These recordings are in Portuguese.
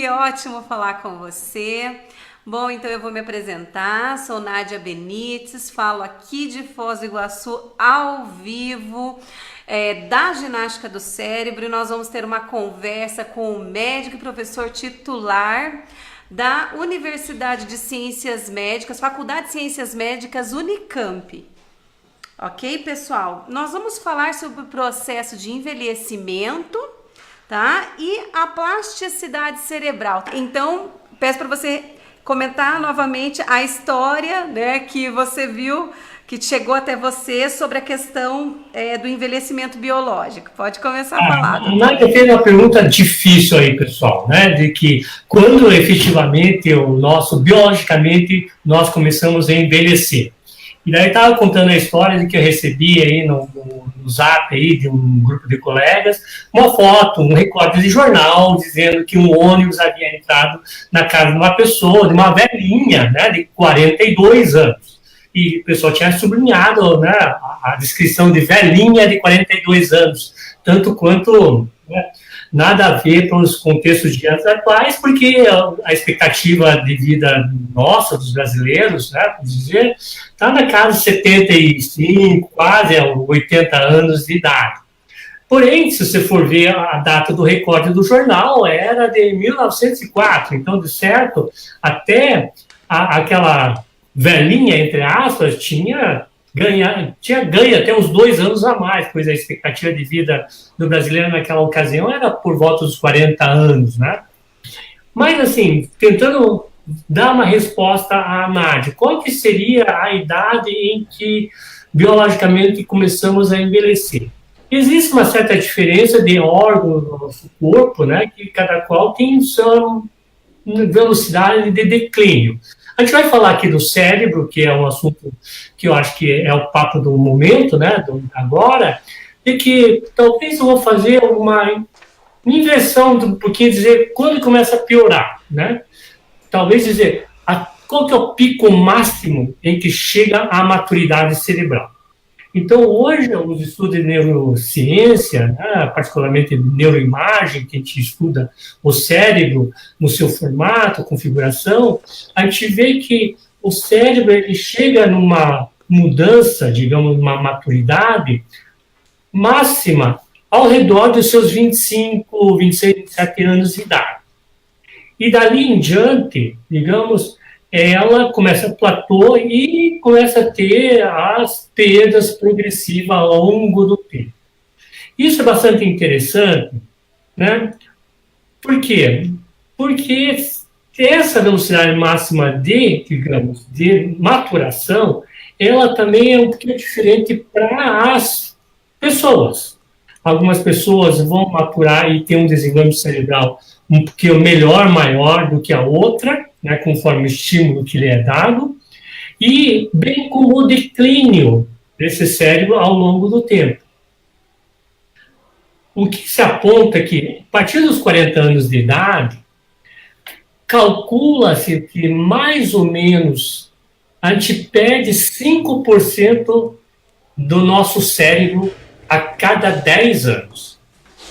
Que ótimo falar com você. Bom, então eu vou me apresentar. Sou Nádia Benites, falo aqui de Foz do Iguaçu ao vivo da ginástica do cérebro. E nós vamos ter uma conversa com o médico e professor titular da Universidade de Ciências Médicas, Faculdade de Ciências Médicas Unicamp. Ok, pessoal? Nós vamos falar sobre o processo de envelhecimento, tá? E a plasticidade cerebral. Então, peço para você comentar novamente a história, né, que você viu, que chegou até você sobre a questão do envelhecimento biológico. Pode começar a falar, doutor. A Nádia fez uma pergunta difícil aí, pessoal, né? De que quando efetivamente biologicamente, nós começamos a envelhecer. E daí estava contando a história de que eu recebi aí no Zap aí de um grupo de colegas uma foto, um recorte de jornal dizendo que um ônibus havia entrado na casa de uma pessoa, de uma velhinha, né, de 42 anos. E o pessoal tinha sublinhado, né, a descrição de velhinha de 42 anos, tanto quanto, né, nada a ver com os contextos de anos atuais, porque a expectativa de vida nossa, dos brasileiros, né, por dizer, está na casa de 75, quase 80 anos de idade. Porém, se você for ver a data do recorde do jornal, era de 1904, então, de certo, até aquela velhinha, entre aspas, tinha ganho até uns 2 anos a mais, pois a expectativa de vida do brasileiro naquela ocasião era por volta dos 40 anos, né? Mas, assim, tentando dar uma resposta à Nádia, qual que seria a idade em que biologicamente começamos a envelhecer? Existe uma certa diferença de órgãos do nosso corpo, né, que cada qual tem sua velocidade de declínio. A gente vai falar aqui do cérebro, que é um assunto que eu acho que é o papo do momento, né, agora, e que talvez eu vou fazer uma inversão, porque dizer quando começa a piorar, né? Talvez dizer qual que é o pico máximo em que chega a maturidade cerebral. Então, hoje, os estudos de neurociência, né, particularmente de neuroimagem, que a gente estuda o cérebro no seu formato, configuração, a gente vê que o cérebro ele chega numa mudança, digamos, numa maturidade máxima ao redor dos seus 25, 26, 27 anos de idade. E dali em diante, digamos, ela começa a platô e começa a ter as perdas progressivas ao longo do tempo. Isso é bastante interessante, né? Por quê? Porque essa velocidade máxima digamos, de maturação, ela também é um pouquinho diferente para as pessoas. Algumas pessoas vão maturar e ter um desenvolvimento cerebral um pouquinho melhor, maior do que a outra, né, conforme o estímulo que lhe é dado, e bem como o declínio desse cérebro ao longo do tempo. O que se aponta é que, a partir dos 40 anos de idade, calcula-se que mais ou menos a gente perde 5% do nosso cérebro a cada 10 anos.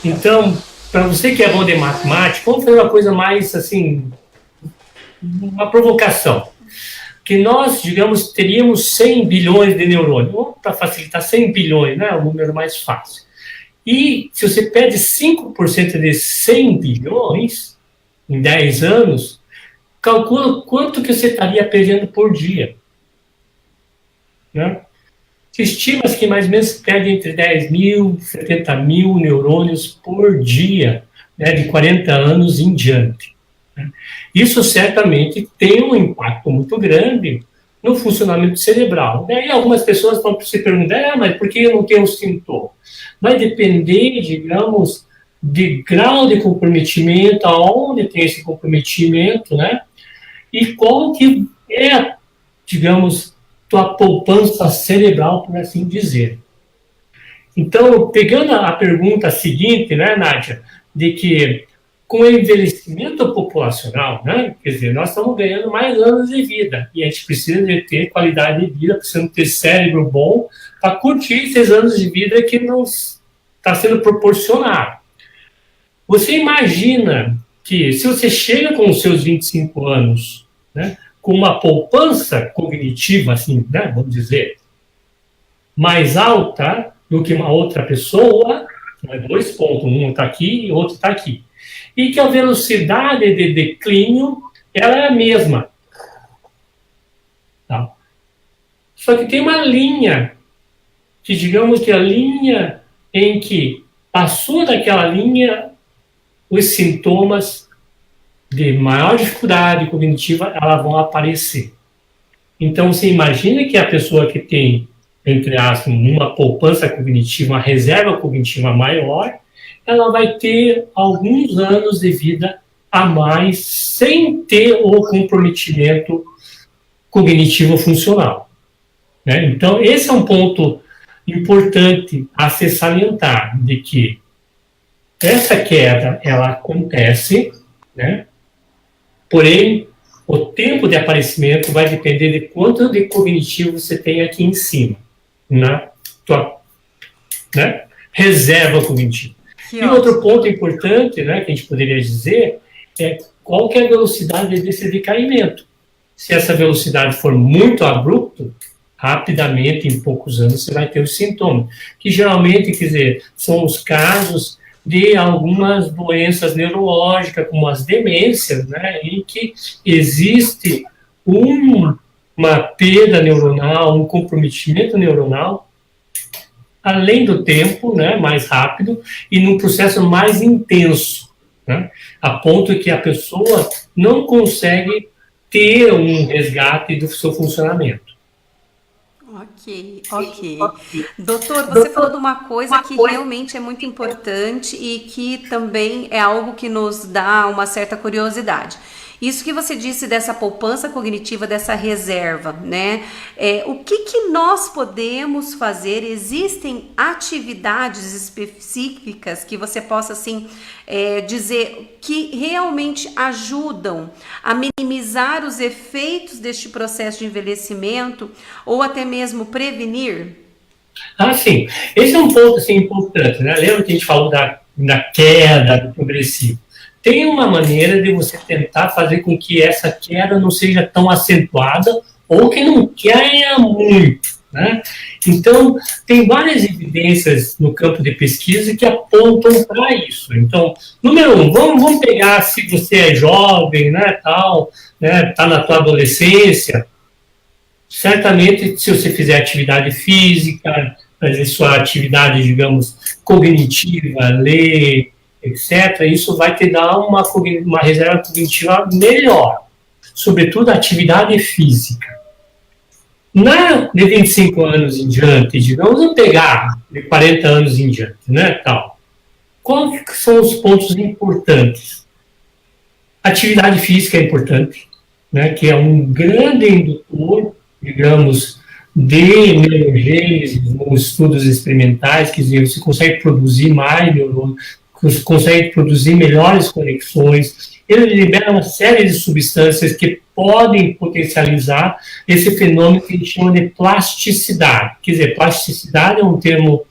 Então, para você que é bom de matemática, vamos fazer uma coisa mais, assim, uma provocação. Que nós, digamos, teríamos 100 bilhões de neurônios. Para facilitar, 100 bilhões, né? É o número mais fácil. E se você perde 5% de 100 bilhões em 10 anos, calcula quanto que você estaria perdendo por dia. Né? Estima-se que mais ou menos perde entre 10 mil e 70 mil neurônios por dia, né, de 40 anos em diante. Né? Isso certamente tem um impacto muito grande no funcionamento cerebral. Daí algumas pessoas vão se perguntar, mas por que eu não tenho sintoma? Vai depender, digamos, de grau de comprometimento, aonde tem esse comprometimento, né? E qual que é, digamos, tua poupança cerebral, por assim dizer. Então, pegando a pergunta seguinte, né, Nádia, de que com o envelhecimento populacional, né, quer dizer, nós estamos ganhando mais anos de vida e a gente precisa de ter qualidade de vida, precisamos ter cérebro bom para curtir esses anos de vida que nos está sendo proporcionado. Você imagina que se você chega com os seus 25 anos, né, com uma poupança cognitiva, assim, né, vamos dizer, mais alta do que uma outra pessoa, né, 2 pontos, um está aqui e o outro está aqui, e que a velocidade de declínio ela é a mesma. Tá? Só que tem uma linha, que digamos que a linha em que passou daquela linha, os sintomas de maior dificuldade cognitiva, elas vão aparecer. Então, você imagina que a pessoa que tem, entre aspas, uma poupança cognitiva, uma reserva cognitiva maior, ela vai ter alguns anos de vida a mais sem ter o comprometimento cognitivo funcional. Né? Então, esse é um ponto importante a se salientar, de que essa queda, ela acontece, né? Porém, o tempo de aparecimento vai depender de quanto de cognitivo você tem aqui em cima, na tua, né, reserva cognitiva. E outro ponto importante, né, que a gente poderia dizer, é qual que é a velocidade desse decaimento. Se essa velocidade for muito abrupta, rapidamente, em poucos anos, você vai ter os sintomas, que geralmente, quer dizer, são os casos de algumas doenças neurológicas, como as demências, né, em que existe uma perda neuronal, um comprometimento neuronal, além do tempo, né, mais rápido, e num processo mais intenso, né, a ponto que a pessoa não consegue ter um resgate do seu funcionamento. Ok. Doutor, você falou de uma coisa que realmente é muito importante e que também é algo que nos dá uma certa curiosidade. Isso que você disse dessa poupança cognitiva, dessa reserva, né? O que nós podemos fazer? Existem atividades específicas que você possa, assim, dizer que realmente ajudam a minimizar os efeitos deste processo de envelhecimento ou até mesmo prevenir? Sim. Esse é um ponto assim, importante, né? Lembra que a gente falou da queda, do progressivo? Tem uma maneira de você tentar fazer com que essa queda não seja tão acentuada ou que não caia muito, né? Então, tem várias evidências no campo de pesquisa que apontam para isso. Então, número 1, vamos pegar se você é jovem, né, tal, né, tá na tua adolescência, certamente, se você fizer atividade física, fazer sua atividade, digamos, cognitiva, ler, etc., isso vai te dar uma reserva cognitiva melhor, sobretudo a atividade física. De 25 anos em diante, digamos, vamos pegar de 40 anos em diante, né, tal. Quais são os pontos importantes? Atividade física é importante, né, que é um grande indutor, digamos, de neurogênese, nos estudos experimentais, quer dizer, você consegue produzir mais neurônios, consegue produzir melhores conexões, ele libera uma série de substâncias que podem potencializar esse fenômeno que a gente chama de plasticidade. Quer dizer, plasticidade é um termo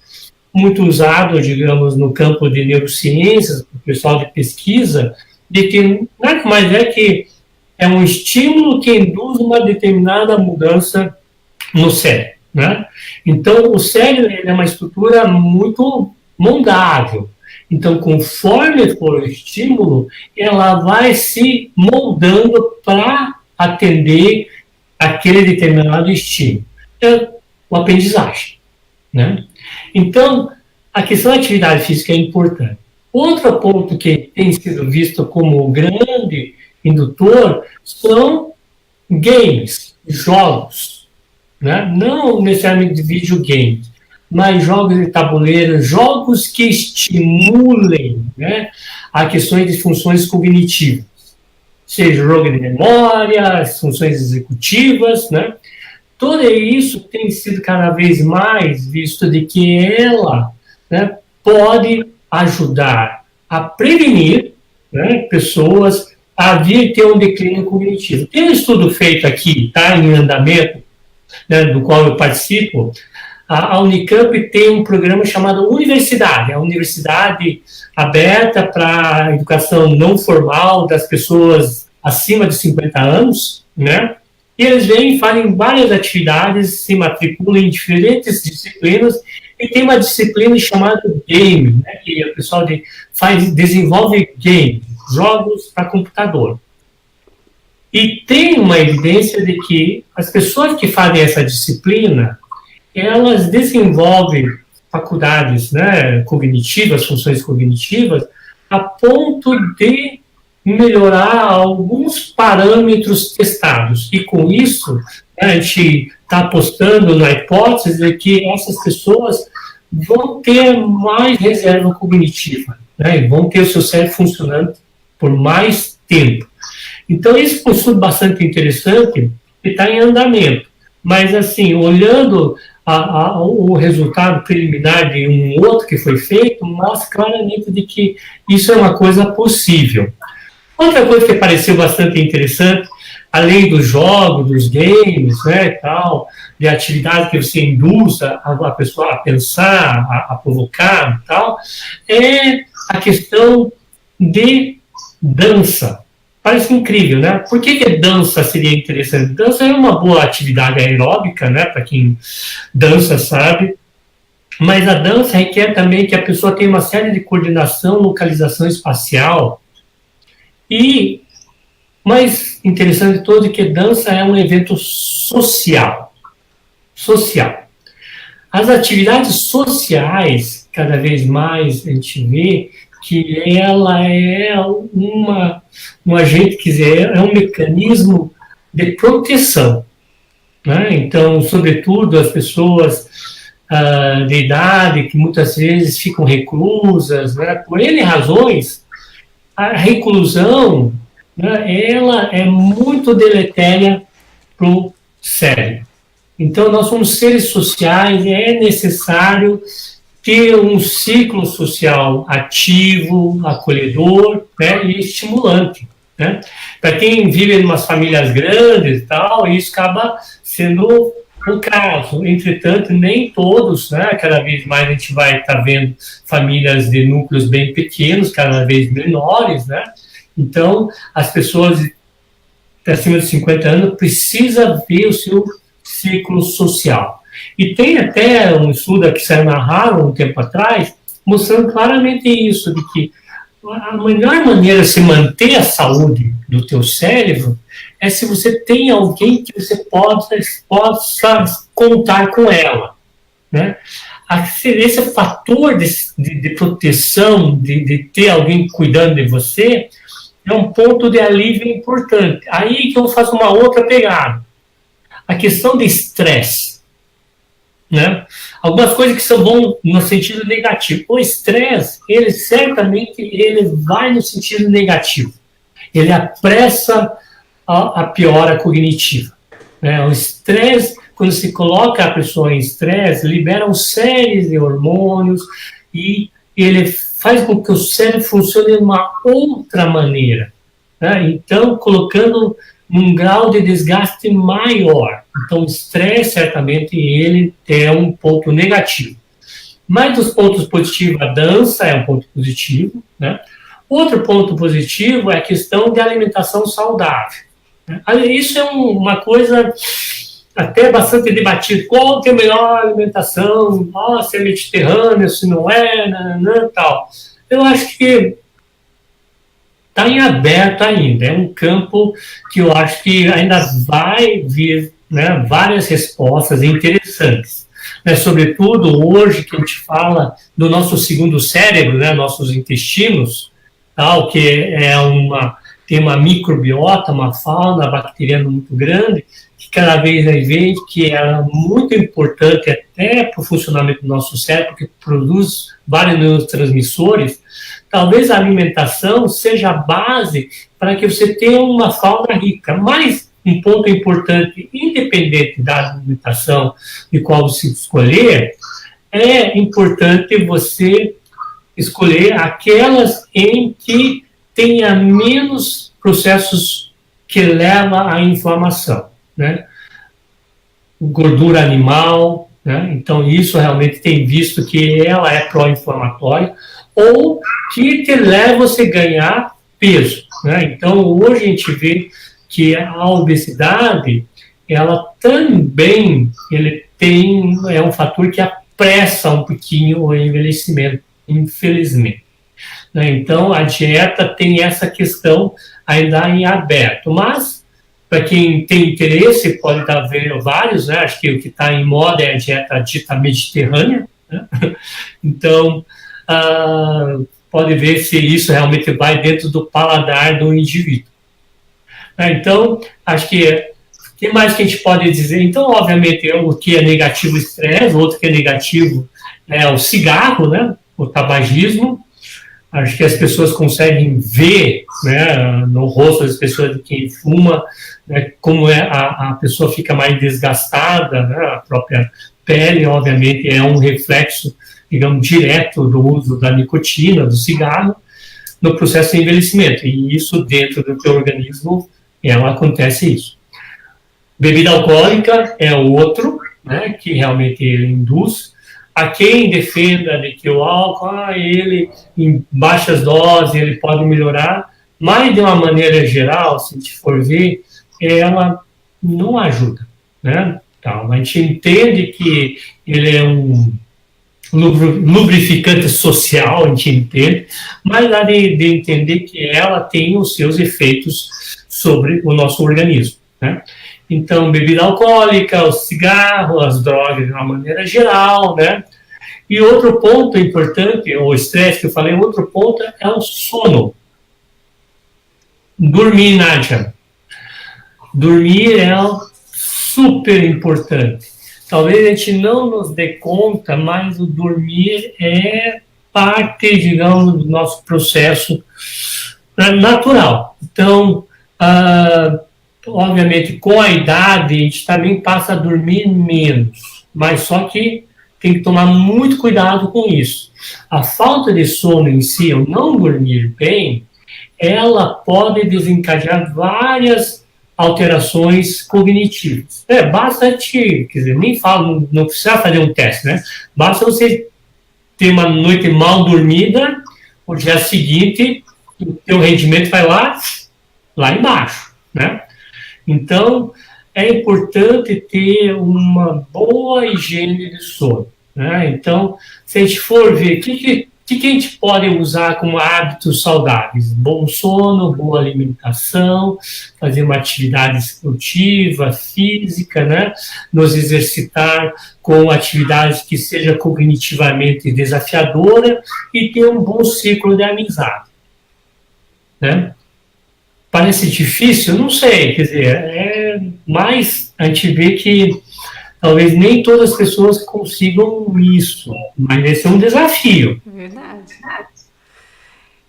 muito usado, digamos, no campo de neurociências, para o pessoal de pesquisa, de que nada mais é que é um estímulo que induz uma determinada mudança no cérebro, né? Então, o cérebro é uma estrutura muito moldável. Então, conforme for o estímulo, ela vai se moldando para atender aquele determinado estímulo. É uma aprendizagem, né? Então, a questão da atividade física é importante. Outro ponto que tem sido visto como grande indutor são games, jogos, né? Não necessariamente de videogames, mas jogos de tabuleiro, jogos que estimulem, né, a questões de funções cognitivas, seja jogo de memória, funções executivas, né? Tudo isso tem sido cada vez mais visto de que ela, né, pode ajudar a prevenir, né, pessoas a vir ter um declínio cognitivo. Tem um estudo feito aqui, tá, em andamento, né, do qual eu participo, a Unicamp tem um programa chamado Universidade, a universidade aberta para a educação não formal das pessoas acima de 50 anos, né? E eles vêm, fazem várias atividades, se matriculam em diferentes disciplinas, e tem uma disciplina chamada Game, né? Que o pessoal desenvolve game, jogos para computador. E tem uma evidência de que as pessoas que fazem essa disciplina, elas desenvolvem faculdades, né, cognitivas, funções cognitivas, a ponto de melhorar alguns parâmetros testados. E com isso, né, a gente está apostando na hipótese de que essas pessoas vão ter mais reserva cognitiva, né, vão ter o seu cérebro funcionando por mais tempo. Então, esse é um estudo bastante interessante que está em andamento. Mas, assim, olhando o resultado preliminar de um outro que foi feito, mostra claramente de que isso é uma coisa possível. Outra coisa que pareceu bastante interessante, além dos jogos, dos games, né, tal, de atividade que você induz a pessoa a pensar, a provocar, tal, é a questão de dança. Parece incrível, né? Por que dança seria interessante? Dança é uma boa atividade aeróbica, né? Para quem dança sabe. Mas a dança requer também que a pessoa tenha uma série de coordenação, localização espacial. E mais interessante de todo é que dança é um evento social. Social. As atividades sociais, cada vez mais a gente vê que ela é um agente, quiser, é um mecanismo de proteção, né? Então, sobretudo, as pessoas de idade que muitas vezes ficam reclusas, né? Por N razões, a reclusão, né, ela é muito deletéria para o cérebro. Então, nós somos seres sociais, é necessário ter um ciclo social ativo, acolhedor, né, e estimulante, né? Para quem vive em umas famílias grandes e tal, isso acaba sendo um caso. Entretanto, nem todos, né? Cada vez mais a gente vai estar vendo famílias de núcleos bem pequenos, cada vez menores, né? Então, as pessoas acima de 50 anos precisam ver o seu ciclo social. E tem até um estudo que saiu na Harvard um tempo atrás, mostrando claramente isso, de que a melhor maneira de se manter a saúde do teu cérebro é se você tem alguém que você possa contar com ela, né? Esse fator de proteção, de ter alguém cuidando de você, é um ponto de alívio importante. Aí que eu faço uma outra pegada. A questão de estresse, né? Algumas coisas que são bom no sentido negativo. O estresse, ele vai no sentido negativo. Ele apressa a piora cognitiva, né? O estresse, quando se coloca a pessoa em estresse, libera uma série de hormônios e ele faz com que o cérebro funcione de uma outra maneira, né? Então, colocando num grau de desgaste maior. Então, o estresse, certamente, ele é um ponto negativo. Mas dos pontos positivos, a dança é um ponto positivo, né? Outro ponto positivo é a questão de alimentação saudável. Isso é uma coisa até bastante debatida. Qual que é a melhor alimentação? Se é mediterrânea, se não é, tal. Eu acho que está em aberto ainda. É um campo que eu acho que ainda vai vir, né, várias respostas interessantes. Né, sobretudo hoje que a gente fala do nosso segundo cérebro, né, nossos intestinos, tal, que tem uma microbiota, uma fauna bacteriana muito grande, que cada vez a gente vê que é muito importante até para o funcionamento do nosso cérebro, porque produz vários neurotransmissores. Talvez a alimentação seja a base para que você tenha uma fauna rica. Mas um ponto importante, independente da alimentação de qual você escolher, é importante você escolher aquelas em que tenha menos processos que levam à inflamação, né? Gordura animal, né? Então, isso realmente tem visto que ela é pró-inflamatória ou que te leva você a ganhar peso, né? Então, hoje a gente vê que a obesidade, ela também é um fator que apressa um pouquinho o envelhecimento, infelizmente, né? Então, a dieta tem essa questão ainda em aberto, mas para quem tem interesse, pode haver vários, né? Acho que o que está em moda é a dieta dita mediterrânea, né? Então, pode ver se isso realmente vai dentro do paladar do indivíduo. Então, acho que o que mais que a gente pode dizer? Então, obviamente, o que é negativo, o estresse, o outro que é negativo é o cigarro, né? O tabagismo. Acho que as pessoas conseguem ver, né, no rosto das pessoas de quem fuma, né, como a pessoa fica mais desgastada, né, a própria pele, obviamente, é um reflexo, digamos, direto do uso da nicotina, do cigarro, no processo de envelhecimento. E isso, dentro do teu organismo, acontece isso. Bebida alcoólica é o outro, né, que realmente ele induz. A quem defenda de que o álcool, ele em baixas doses, ele pode melhorar, mas de uma maneira geral, se a gente for ver, ela não ajuda, né? Então, a gente entende que ele é um lubrificante social, a gente entende, mas há de entender que ela tem os seus efeitos sobre o nosso organismo, né? Então, bebida alcoólica, o cigarro, as drogas de uma maneira geral, né? E outro ponto importante, o estresse que eu falei, outro ponto é o sono. Dormir, Nádia. Dormir é super importante. Talvez a gente não nos dê conta, mas o dormir é parte, digamos, do nosso processo natural. Então, obviamente, com a idade, a gente também passa a dormir menos, mas só que tem que tomar muito cuidado com isso. A falta de sono em si, ou não dormir bem, ela pode desencadear várias alterações cognitivas. Basta quer dizer, nem falo, não precisa fazer um teste, né? Basta você ter uma noite mal dormida, o dia seguinte, o teu rendimento vai lá embaixo, né? Então, é importante ter uma boa higiene de sono, né? Então, se a gente for ver, o que a gente pode usar como hábitos saudáveis? Bom sono, boa alimentação, fazer uma atividade esportiva, física, né? Nos exercitar com atividades que seja cognitivamente desafiadora e ter um bom ciclo de amizade, né? Parece difícil? Não sei, quer dizer, mas a gente vê que talvez nem todas as pessoas consigam isso, mas esse é um desafio. Verdade.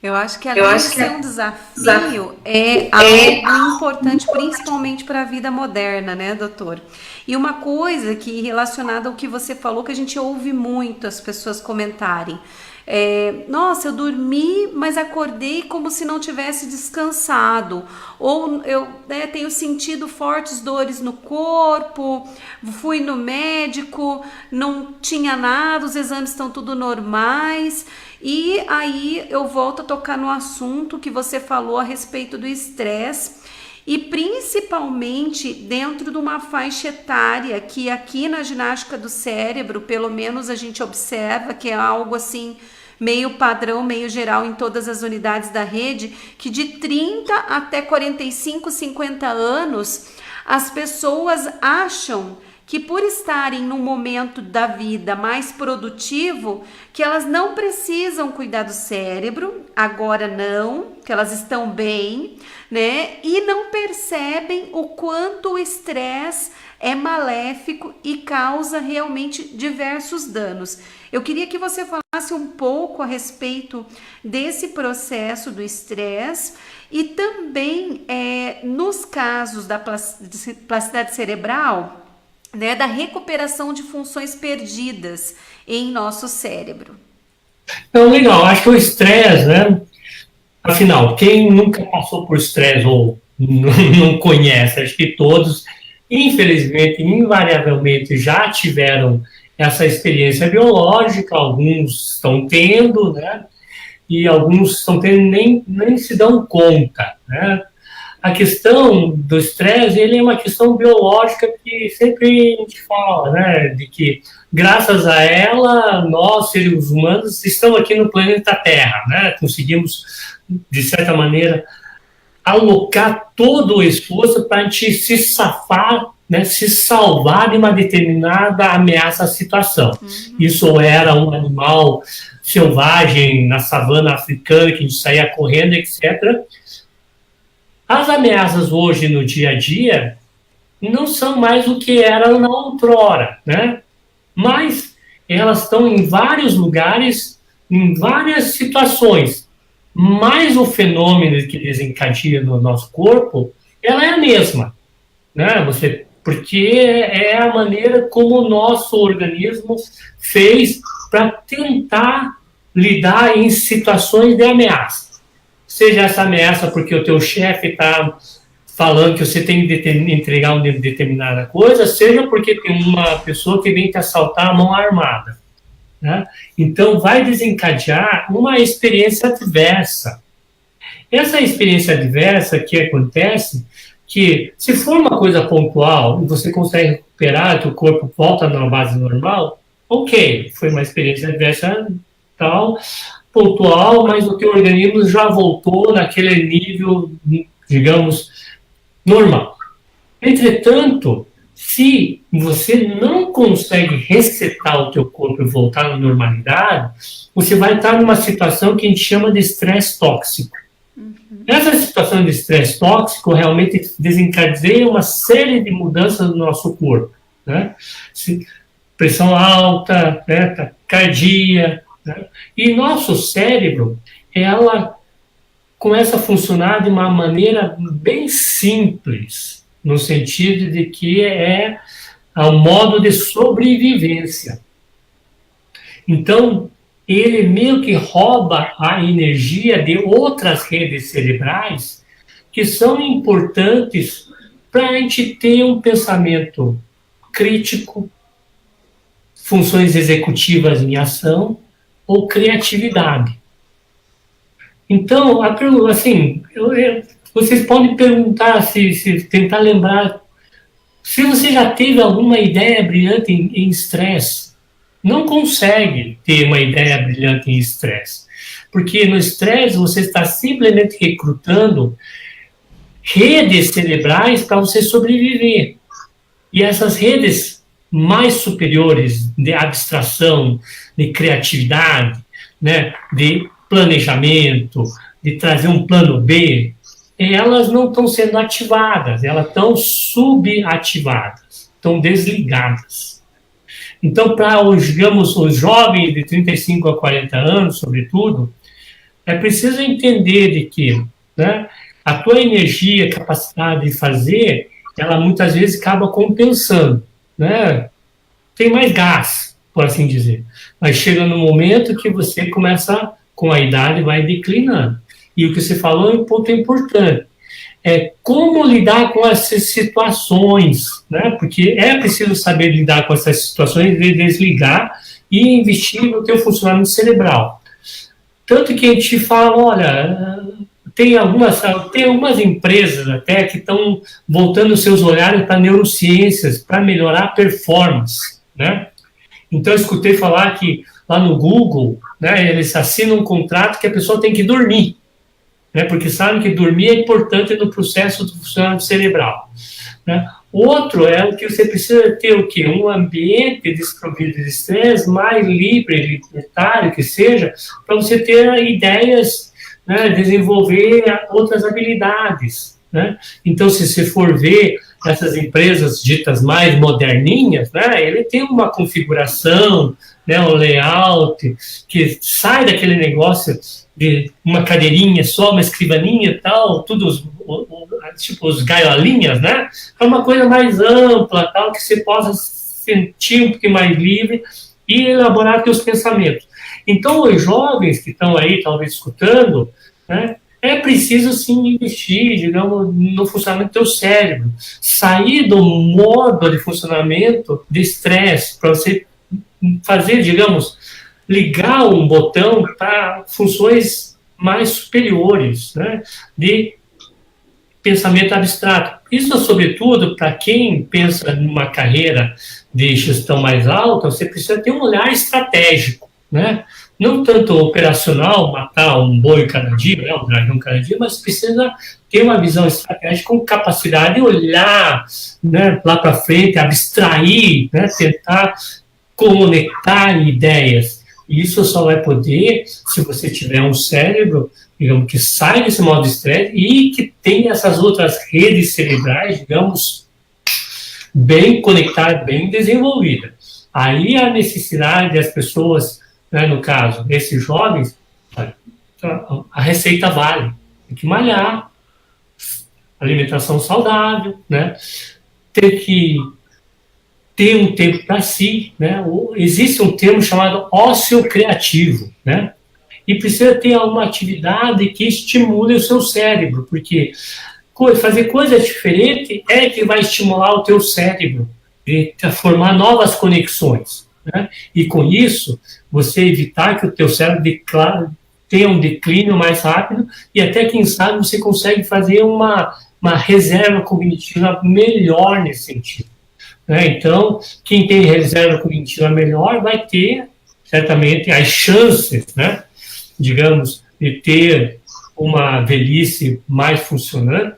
Eu acho que além de ser um desafio, é algo importante, principalmente para a vida moderna, né, doutor? E uma coisa que, relacionada ao que você falou, que a gente ouve muito as pessoas comentarem, nossa, eu dormi, mas acordei como se não tivesse descansado, ou eu tenho sentido fortes dores no corpo, fui no médico, não tinha nada, os exames estão tudo normais. E aí eu volto a tocar no assunto que você falou a respeito do estresse, e principalmente dentro de uma faixa etária que aqui na ginástica do cérebro, pelo menos a gente observa que é algo assim meio padrão, meio geral em todas as unidades da rede, que de 30 até 45, 50 anos, as pessoas acham que por estarem num momento da vida mais produtivo, que elas não precisam cuidar do cérebro, agora não, que elas estão bem, né? E não percebem o quanto o estresse é maléfico e causa realmente diversos danos. Eu queria que você falasse um pouco a respeito desse processo do estresse e também nos casos da plasticidade cerebral, né, da recuperação de funções perdidas em nosso cérebro. Então, legal, acho que o estresse, né? Afinal, quem nunca passou por estresse ou não conhece, acho que todos, infelizmente, invariavelmente, já tiveram essa experiência biológica, alguns estão tendo, né? E alguns estão tendo nem se dão conta, né? A questão do estresse, ele é uma questão biológica que sempre a gente fala, né? De que, graças a ela, nós, seres humanos, estamos aqui no planeta Terra, né? Conseguimos, de certa maneira, alocar todo o esforço para a gente se safar, né, se salvar de uma determinada ameaça à situação. Isso era um animal selvagem na savana africana, que a gente saía correndo, etc. As ameaças hoje no dia a dia não são mais o que eram na outrora, né? Mas elas estão em vários lugares, em várias situações. Mas o fenômeno que desencadeia no nosso corpo, ela é a mesma, né? Porque é a maneira como o nosso organismo fez para tentar lidar em situações de ameaça. Seja essa ameaça porque o teu chefe está falando que você tem que entregar uma determinada coisa, seja porque tem uma pessoa que vem te assaltar a mão armada, né? Então, vai desencadear uma experiência adversa. Essa experiência adversa que acontece, que se for uma coisa pontual e você consegue recuperar, que o corpo volta na base normal, ok, foi uma experiência adversa tal, pontual, mas o teu organismo já voltou naquele nível, digamos, normal. Entretanto, se você não consegue resetar o teu corpo e voltar à normalidade, você vai estar numa situação que a gente chama de estresse tóxico. Essa situação de estresse tóxico realmente desencadeia uma série de mudanças no nosso corpo, né? Pressão alta, né? Taquicardia, né? E nosso cérebro, ela começa a funcionar de uma maneira bem simples, no sentido de que é um modo de sobrevivência. Então, ele meio que rouba a energia de outras redes cerebrais que são importantes para a gente ter um pensamento crítico, funções executivas em ação ou criatividade. Então, assim, vocês podem perguntar, se tentar lembrar, se você já teve alguma ideia brilhante em estresse. Não consegue ter uma ideia brilhante em estresse. Porque no estresse você está simplesmente recrutando redes cerebrais para você sobreviver. E essas redes mais superiores de abstração, de criatividade, né, de planejamento, de trazer um plano B, elas não estão sendo ativadas, elas estão subativadas, estão desligadas. Então, para digamos, os jovens de 35 a 40 anos, sobretudo, é preciso entender de que, né, a tua energia, capacidade de fazer, ela muitas vezes acaba compensando, né? Tem mais gás, por assim dizer. Mas chega no momento que você começa, com a idade, vai declinando. E o que você falou é um ponto importante. É como lidar com essas situações, né? Porque é preciso saber lidar com essas situações, de desligar e investir no teu funcionamento cerebral. Tanto que a gente fala, olha, tem algumas empresas até que estão voltando seus olhares para neurociências, para melhorar a performance, né? Então, eu escutei falar que lá no Google, né, eles assinam um contrato que a pessoa tem que dormir, né, porque sabem que dormir é importante no processo do funcionamento cerebral, né? Outro é o que você precisa ter o quê? Um ambiente desprovido de estresse, mais livre, libertário que seja, para você ter ideias, né, desenvolver outras habilidades, né? Então, se você for ver essas empresas ditas mais moderninhas, né, ele tem uma configuração, né, um layout que sai daquele negócio de uma cadeirinha só, uma escrivaninha e tal, tudo tipo os gaiolinhas, né? É uma coisa mais ampla, tal, que você possa sentir um pouquinho mais livre e elaborar seus pensamentos. Então, os jovens que estão aí, talvez, escutando, né, é preciso, sim, investir, digamos, no funcionamento do teu cérebro. Sair do modo de funcionamento de estresse, para você fazer, digamos, ligar um botão para funções mais superiores, né, de pensamento abstrato. Isso, sobretudo, para quem pensa numa carreira de gestão mais alta, você precisa ter um olhar estratégico, né? Não tanto operacional, matar um boi cada dia, né, um dragão cada dia, mas precisa ter uma visão estratégica com capacidade de olhar, né, lá para frente, abstrair, né, tentar conectar ideias. E isso só vai poder se você tiver um cérebro, digamos, que sai desse modo de estresse e que tem essas outras redes cerebrais, digamos, bem conectadas, bem desenvolvidas. Aí a necessidade das pessoas, né, no caso, esses jovens, a receita vale. Tem que malhar, alimentação saudável, né? Tem que ter um tempo para si, né? Existe um termo chamado ócio criativo, né? E precisa ter uma atividade que estimule o seu cérebro, porque fazer coisas diferentes é que vai estimular o teu cérebro a formar novas conexões, né? E com isso, você evitar que o teu cérebro tenha um declínio mais rápido e até, quem sabe, você consegue fazer uma reserva cognitiva melhor nesse sentido. Né? Então, quem tem reserva cognitiva melhor vai ter, certamente, as chances, né, digamos, de ter uma velhice mais funcionante,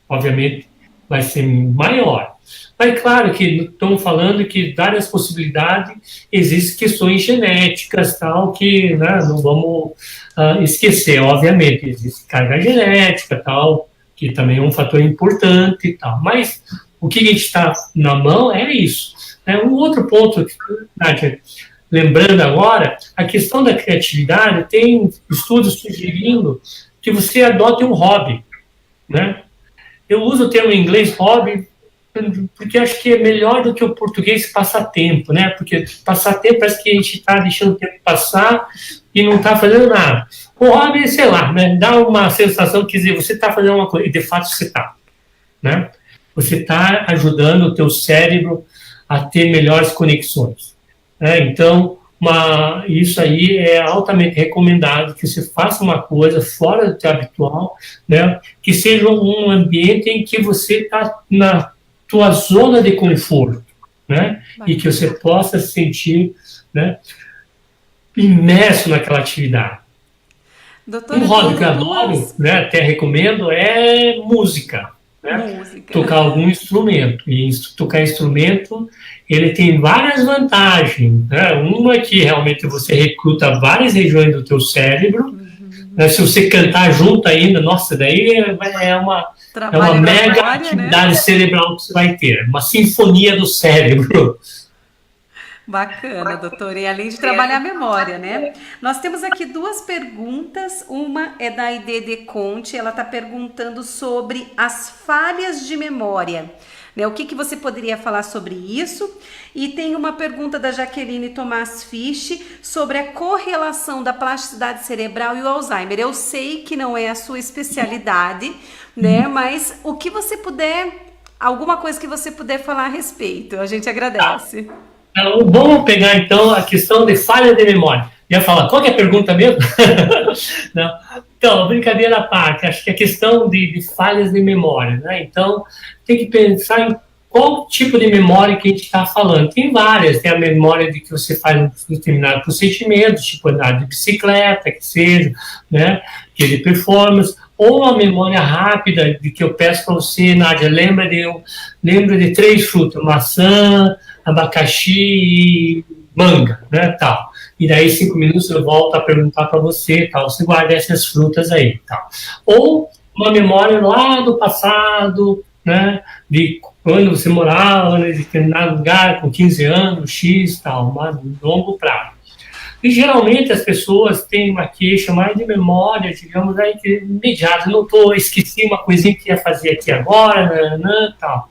obviamente, vai ser maior. Mas, claro, que estamos falando que várias possibilidades, existem questões genéticas, tal, que, né, não vamos esquecer, obviamente, existe carga genética, tal, que também é um fator importante e tal, mas o que a gente está na mão é isso. Um outro ponto, Nádia, lembrando agora, a questão da criatividade, tem estudos sugerindo que você adote um hobby, né? Eu uso o termo em inglês hobby porque acho que é melhor do que o português passatempo, né? Porque passatempo parece que a gente está deixando o tempo passar e não está fazendo nada. O hobby, sei lá, né? Dá uma sensação que dizer, você está fazendo uma coisa, e de fato você está, né? Você está ajudando o teu cérebro a ter melhores conexões. Né? Então, isso aí é altamente recomendado, que você faça uma coisa fora do teu habitual, né? Que seja um ambiente em que você está na tua zona de conforto, né? E que você possa se sentir, né, imerso naquela atividade. Doutora, um hobby que eu adoro, né, até recomendo, é música. Né? Tocar algum instrumento. E tocar instrumento, ele tem várias vantagens. Né? Uma é que realmente você recruta várias regiões do teu cérebro. Né? Se você cantar junto ainda, nossa, daí é uma mega memória, atividade, né, cerebral que você vai ter. Uma sinfonia do cérebro. Bacana, doutora. E além de trabalhar a memória, né? Nós temos aqui duas perguntas. Uma é da IDD Conte. Ela está perguntando sobre as falhas de memória. Né? O que você poderia falar sobre isso? E tem uma pergunta da Jaqueline Tomás Fisch sobre a correlação da plasticidade cerebral e o Alzheimer. Eu sei que não é a sua especialidade, né? Mas o que você puder, alguma coisa que você puder falar a respeito, a gente agradece. Vamos pegar, então, a questão de falha de memória. Ia falar, qual que é a pergunta mesmo? Não. Então, brincadeira à parte, acho que a questão de falhas de memória, né? Então, tem que pensar em qual tipo de memória que a gente está falando. Tem várias, tem a memória de que você faz um determinado procedimento, tipo andar de bicicleta, que seja, né? Que é de performance, ou a memória rápida de que eu peço para você, Nádia, lembra de 3 frutas, maçã, abacaxi e manga, né, tal. E daí 5 minutos eu volto a perguntar para você, tal, você guarda essas frutas aí, tal. Ou uma memória lá do passado, né, de quando você morava em determinado lugar, com 15 anos, X, tal, mas longo prazo. E geralmente as pessoas têm uma queixa mais de memória, digamos, aí, imediata. Esqueci uma coisinha que ia fazer aqui agora, tal.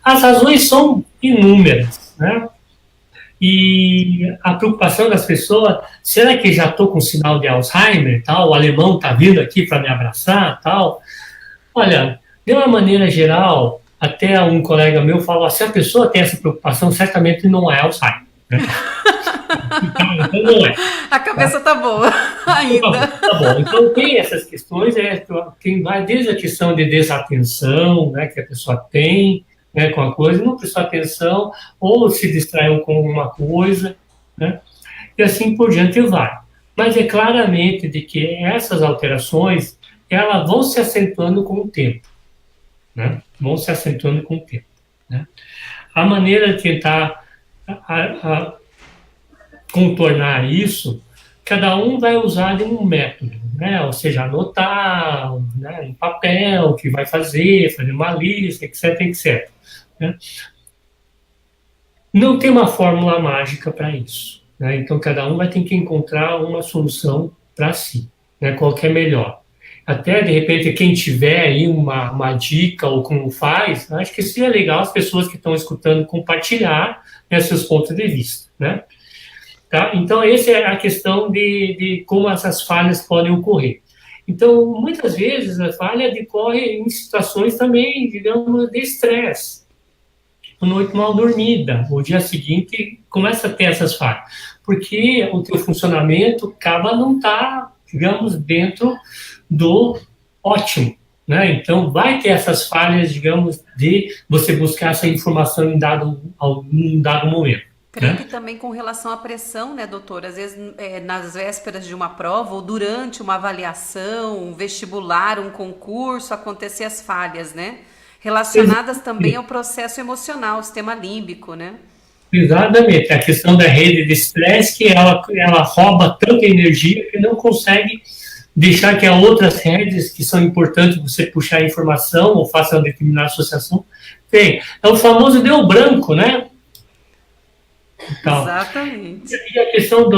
As razões são inúmeras, né? E a preocupação das pessoas, será que já estou com sinal de Alzheimer, tal? O alemão está vindo aqui para me abraçar, tal? Olha, de uma maneira geral, até um colega meu falou, se a pessoa tem essa preocupação, certamente não é Alzheimer, né? Então não é. A cabeça tá boa ainda. Tá bom. Então tem essas questões, vai desde a questão de desatenção, né, que a pessoa tem, né, com a coisa, não prestou atenção, ou se distraiu com alguma coisa, né, e assim por diante vai. Mas é claramente de que essas alterações, elas vão se acentuando com o tempo, né, vão se acentuando com o tempo, né. A maneira de tentar contornar isso, cada um vai usar de um método, né? Ou seja, anotar, né, em papel, o que vai fazer uma lista, etc, etc. Né? Não tem uma fórmula mágica para isso, né? Então, cada um vai ter que encontrar uma solução para si, né? Qual que é melhor. Até, de repente, quem tiver aí uma dica ou como faz, acho que seria legal as pessoas que estão escutando compartilhar, né, seus pontos de vista, né? Tá? Então, essa é a questão de como essas falhas podem ocorrer. Então, muitas vezes, a falha decorre em situações também, digamos, de estresse. Uma noite mal dormida, o dia seguinte começa a ter essas falhas, porque o teu funcionamento acaba não estar, digamos, dentro do ótimo, né? Então, vai ter essas falhas, digamos, de você buscar essa informação em um dado momento. Creio que também com relação à pressão, né, doutor? Às vezes, nas vésperas de uma prova ou durante uma avaliação, um vestibular, um concurso, acontecer as falhas, né? Relacionadas também ao processo emocional, o sistema límbico, né? Exatamente. A questão da rede de estresse, que ela rouba tanta energia que não consegue deixar que as outras redes, que são importantes você puxar a informação ou faça uma determinada associação, tem. É o famoso deu branco, né? Então, exatamente. E a questão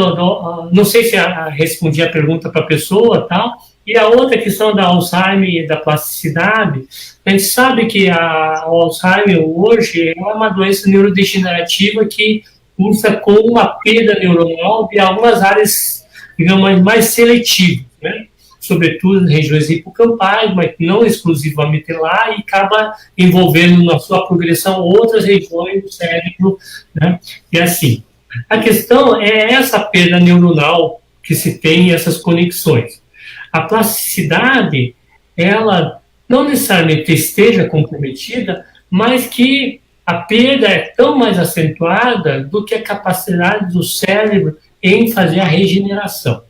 não sei se respondi a pergunta para a pessoa, tal, e a outra questão da Alzheimer e da plasticidade, a gente sabe que o Alzheimer hoje é uma doença neurodegenerativa que cursa com uma perda neuronal de algumas áreas, digamos, mais seletivas, né? Sobretudo em regiões hipocampais, mas não exclusivamente lá, e acaba envolvendo na sua progressão outras regiões do cérebro, né? E assim, a questão é essa perda neuronal que se tem, essas conexões. A plasticidade, ela não necessariamente esteja comprometida, mas que a perda é tão mais acentuada do que a capacidade do cérebro em fazer a regeneração.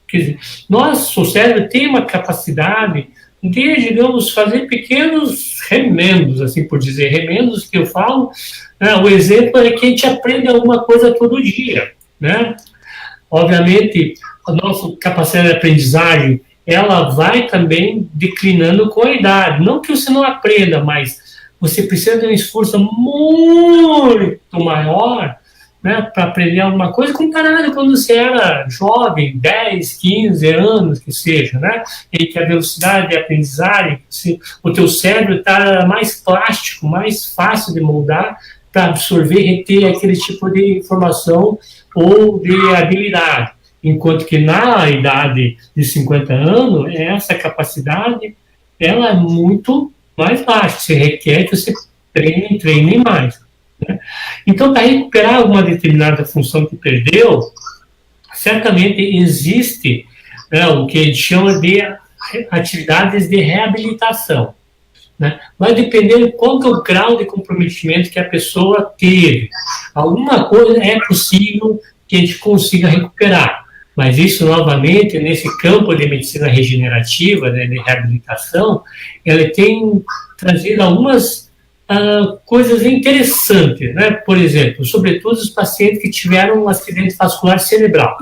Quer dizer, o cérebro tem uma capacidade de, digamos, fazer pequenos remendos, assim por dizer, remendos que eu falo, né? O exemplo é que a gente aprende alguma coisa todo dia, né? Obviamente, a nossa capacidade de aprendizagem, ela vai também declinando com a idade. Não que você não aprenda, mas você precisa de um esforço muito maior, né, para aprender alguma coisa comparado quando você era jovem, 10, 15 anos, que seja, né, e que a velocidade de aprendizagem, o teu cérebro está mais plástico, mais fácil de moldar para absorver e reter aquele tipo de informação ou de habilidade. Enquanto que na idade de 50 anos, essa capacidade ela é muito mais baixa, você requer que você treine mais. Então, para recuperar alguma determinada função que perdeu, certamente existe, né, o que a gente chama de atividades de reabilitação, né? Vai depender de qual que é o grau de comprometimento que a pessoa teve. Alguma coisa é possível que a gente consiga recuperar, mas isso, novamente, nesse campo de medicina regenerativa, né, de reabilitação, ela tem trazido algumas coisas interessantes, né? Por exemplo, sobretudo os pacientes que tiveram um acidente vascular cerebral,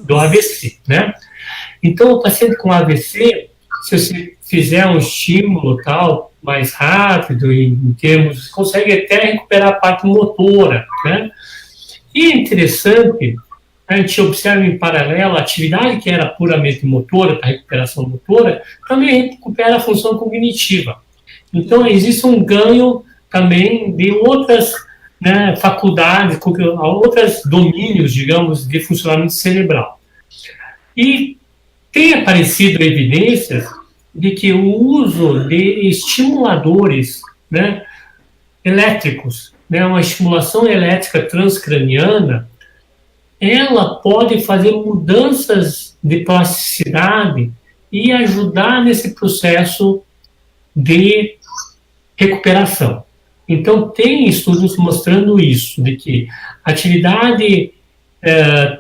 do AVC, né? Então, o paciente com AVC, se você fizer um estímulo tal mais rápido, em termos, consegue até recuperar a parte motora, né? E é interessante, a gente observa em paralelo a atividade que era puramente motora, para recuperação motora, também recupera a função cognitiva. Então, existe um ganho também de outras, né, faculdades, outros domínios, digamos, de funcionamento cerebral. E tem aparecido evidências de que o uso de estimuladores, né, elétricos, né, uma estimulação elétrica transcraniana, ela pode fazer mudanças de plasticidade e ajudar nesse processo de recuperação. Então, tem estudos mostrando isso, de que a atividade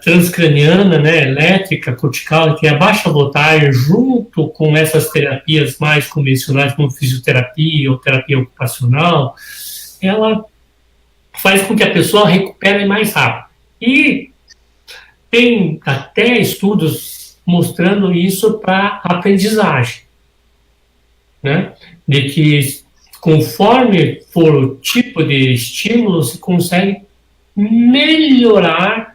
transcraniana, né, elétrica, cortical, que é a baixa voltagem, junto com essas terapias mais convencionais, como fisioterapia ou terapia ocupacional, ela faz com que a pessoa recupere mais rápido. E tem até estudos mostrando isso para aprendizagem, né? De que conforme for o tipo de estímulo, se consegue melhorar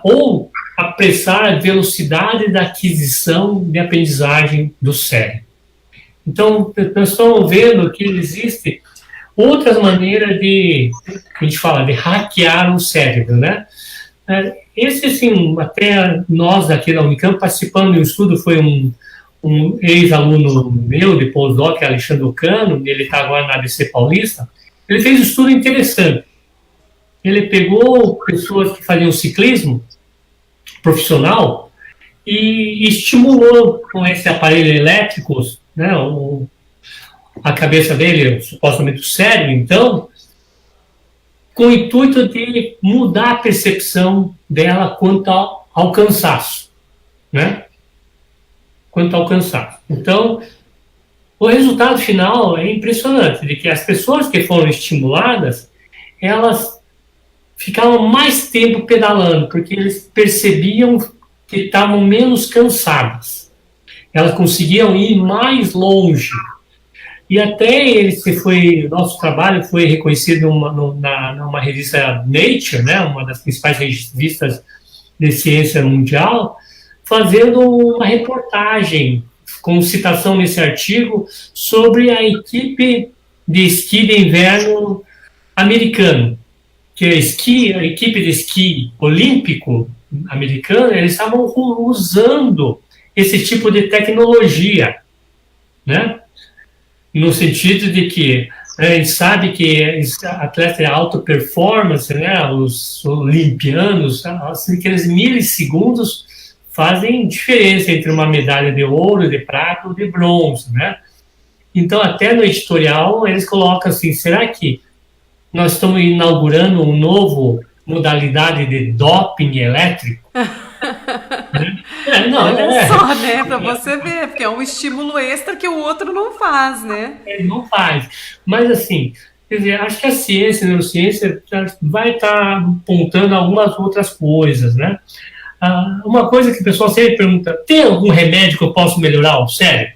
ou apressar a velocidade da aquisição de aprendizagem do cérebro. Então, nós estamos vendo que existem outras maneiras de, a gente fala, de hackear o cérebro, né? Esse, assim, até nós aqui da Unicamp participando de um estudo, foi um ex-aluno meu de pós-doc, Alexandre Ocano, ele está agora na ABC Paulista, ele fez um estudo interessante. Ele pegou pessoas que faziam ciclismo profissional e estimulou com esse aparelho elétrico, né, a cabeça dele, supostamente o cérebro, então, com o intuito de mudar a percepção dela quanto ao cansaço, né? Quanto ao cansaço. Então, o resultado final é impressionante, de que as pessoas que foram estimuladas, elas ficavam mais tempo pedalando, porque eles percebiam que estavam menos cansadas. Elas conseguiam ir mais longe. E até nosso trabalho foi reconhecido numa revista Nature, né, uma das principais revistas de ciência mundial, fazendo uma reportagem com citação nesse artigo sobre a equipe de esqui de inverno americano, que a equipe de esqui olímpico americana, eles estavam usando esse tipo de tecnologia, né? No sentido de que a gente sabe que atletas de alta performance, né, os olimpianos, aqueles milissegundos fazem diferença entre uma medalha de ouro, de prata ou de bronze, né? Então, até no editorial, eles colocam assim, será que nós estamos inaugurando uma nova modalidade de doping elétrico? Só, né, para você ver, porque é um estímulo extra que o outro não faz, né? Não faz. Mas, assim, quer dizer, acho que a ciência, a neurociência, vai estar apontando algumas outras coisas, né? Uma coisa que o pessoal sempre pergunta, tem algum remédio que eu posso melhorar o cérebro?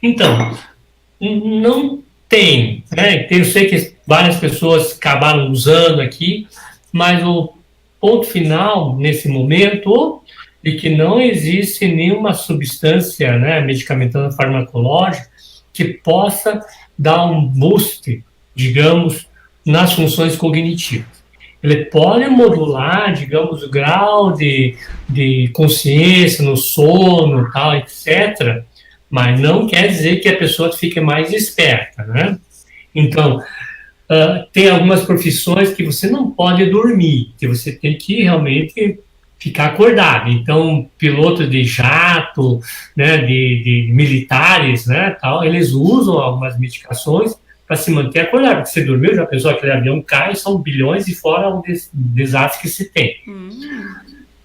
Então, não tem, né? Eu sei que várias pessoas acabaram usando aqui, mas o ponto final, nesse momento, de que não existe nenhuma substância, né, medicamentosa farmacológica que possa dar um boost, digamos, nas funções cognitivas. Ele pode modular, digamos, o grau de consciência no sono, tal, etc., mas não quer dizer que a pessoa fique mais esperta, né? Então, tem algumas profissões que você não pode dormir, que você tem que realmente ficar acordado. Então, piloto de jato, né, de militares, né, tal, eles usam algumas medicações para se manter acordado. Porque você dormiu, já pensou que aquele avião cai, são bilhões e fora o desastre que se tem.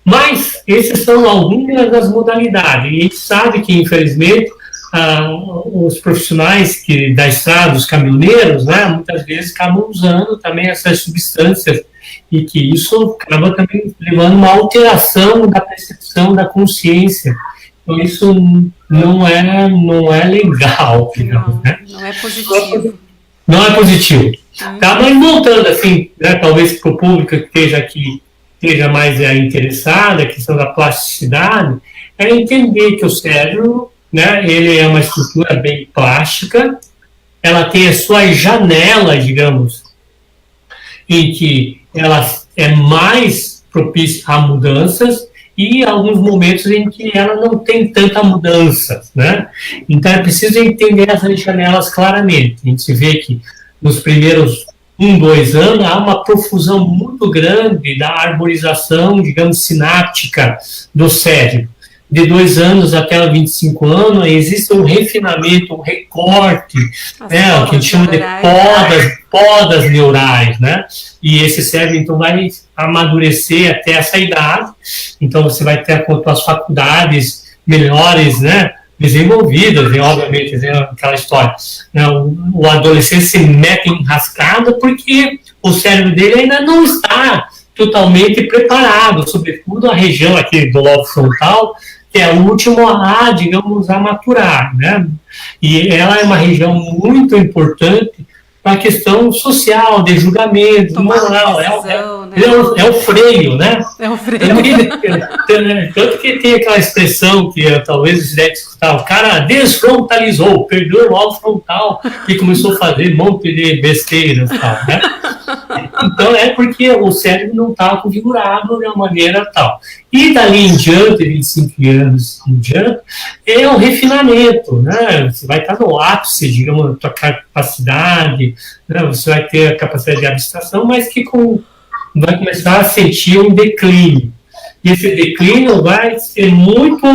Mas esses são algumas das modalidades. E a gente sabe que, infelizmente, os profissionais da estrada, os caminhoneiros, né, muitas vezes acabam usando também essas substâncias e que isso acaba também levando uma alteração da percepção da consciência. Então isso não é legal, digamos, né? Não é positivo. Não é positivo. Tá? Mas voltando assim, né, talvez para o público que esteja aqui, esteja mais interessado, a questão da plasticidade, é entender que o cérebro, né, ele é uma estrutura bem plástica, ela tem as suas janelas, digamos, em que ela é mais propícia a mudanças e alguns momentos em que ela não tem tanta mudança, né? Então é preciso entender essas janelas claramente. A gente vê que nos primeiros 2 anos, há uma profusão muito grande da arborização, digamos, sináptica do cérebro. De 2 anos até os 25 anos, existe um refinamento, um recorte, né, o que a gente chama de podas neurais, né? E esse cérebro, então, vai amadurecer até essa idade. Então, você vai ter as faculdades melhores, né, desenvolvidas, e obviamente, aquela história. Né, o adolescente se mete em rascada porque o cérebro dele ainda não está totalmente preparado, sobretudo a região aqui do lobo frontal, que é o último digamos, a maturar, né? E ela é uma região muito importante para a questão social, de julgamento, moral, é o freio, né? É o freio. Tanto que tem aquela expressão que talvez você deve escutar, o cara desfrontalizou, perdeu o alvo frontal e começou a fazer um monte de besteiras, tal, né? Então é porque o cérebro não está configurado de uma maneira tal. E dali em diante, 25 anos em diante, é um refinamento, né? Você vai estar no ápice, digamos, da tua capacidade, né? Você vai ter a capacidade de abstração, mas que vai começar a sentir um declínio. E esse declínio vai ser muito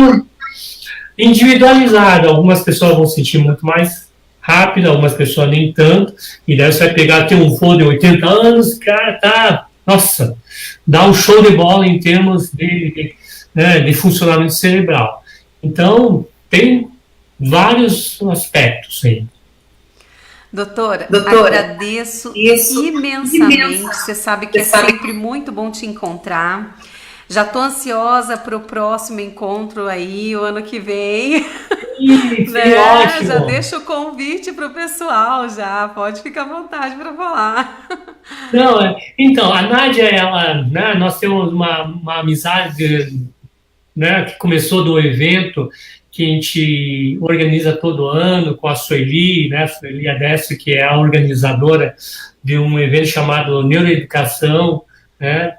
individualizado. Algumas pessoas vão sentir muito mais rápido, algumas pessoas nem tanto, e daí você vai pegar, tem um vô de 80 anos, cara, tá, nossa, dá um show de bola em termos de funcionamento cerebral. Então, tem vários aspectos aí. Doutora, agradeço imensamente. Você sabe que é sempre muito bom te encontrar. Já estou ansiosa para o próximo encontro aí, o ano que vem. Né? Ótimo. Já deixo o convite para o pessoal, já. Pode ficar à vontade para falar. Não, então, a Nádia, ela, né, nós temos uma amizade, né, que começou do evento que a gente organiza todo ano com a Sueli, né, Sueli Adécio, que é a organizadora de um evento chamado Neuroeducação, né,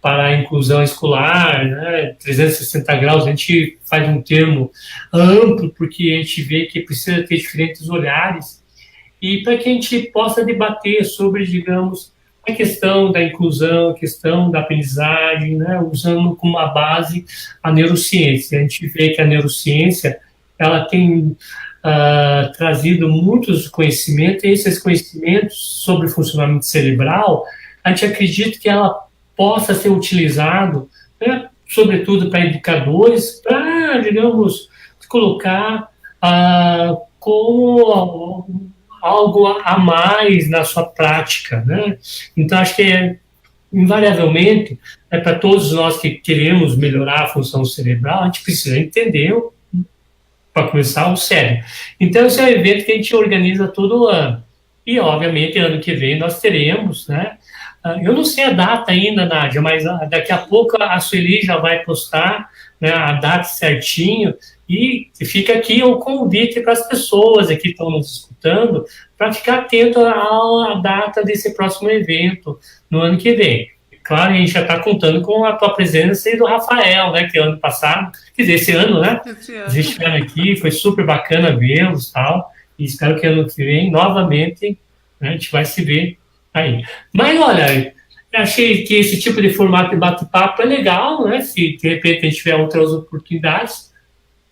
para a inclusão escolar, né, 360 graus, a gente faz um termo amplo, porque a gente vê que precisa ter diferentes olhares, e para que a gente possa debater sobre, digamos, a questão da inclusão, a questão da aprendizagem, né, usando como a base a neurociência. A gente vê que a neurociência ela tem trazido muitos conhecimentos, e esses conhecimentos sobre o funcionamento cerebral, a gente acredita que ela possa ser utilizado, né, sobretudo para educadores, para, digamos, colocar como algo a mais na sua prática, né? Então, acho que invariavelmente, para todos nós que queremos melhorar a função cerebral, a gente precisa entender, para começar, o cérebro. Então, esse é um evento que a gente organiza todo ano. E, obviamente, ano que vem nós teremos, né? Eu não sei a data ainda, Nádia, mas daqui a pouco a Sueli já vai postar, né, a data certinho, e fica aqui o convite para as pessoas aqui que estão nos escutando para ficar atento à data desse próximo evento no ano que vem. Claro, a gente já está contando com a tua presença e do Rafael, né, que ano passado, quer dizer, esse ano, né, eles estiveram aqui, foi super bacana vê-los e tal, e espero que ano que vem, novamente, né, a gente vai se ver aí. Mas, olha, eu achei que esse tipo de formato de bate-papo é legal, né? Se de repente a gente tiver outras oportunidades,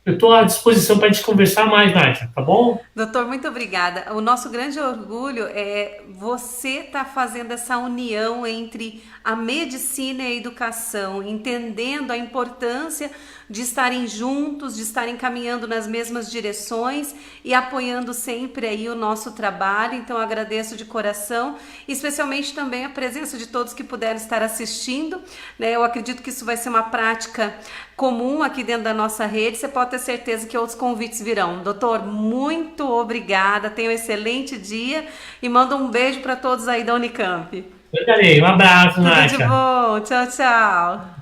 eu estou à disposição para a gente conversar mais, Nádia, tá bom? Doutor, muito obrigada. O nosso grande orgulho é você estar fazendo essa união entre a medicina e a educação, entendendo a importância de estarem juntos, de estarem caminhando nas mesmas direções e apoiando sempre aí o nosso trabalho. Então, agradeço de coração, especialmente também a presença de todos que puderam estar assistindo, né? Eu acredito que isso vai ser uma prática comum aqui dentro da nossa rede. Você pode ter certeza que outros convites virão. Doutor, muito obrigada, tenha um excelente dia e manda um beijo para todos aí da Unicamp. Eu darei, um abraço, Nádia. Tudo de bom, tchau, tchau.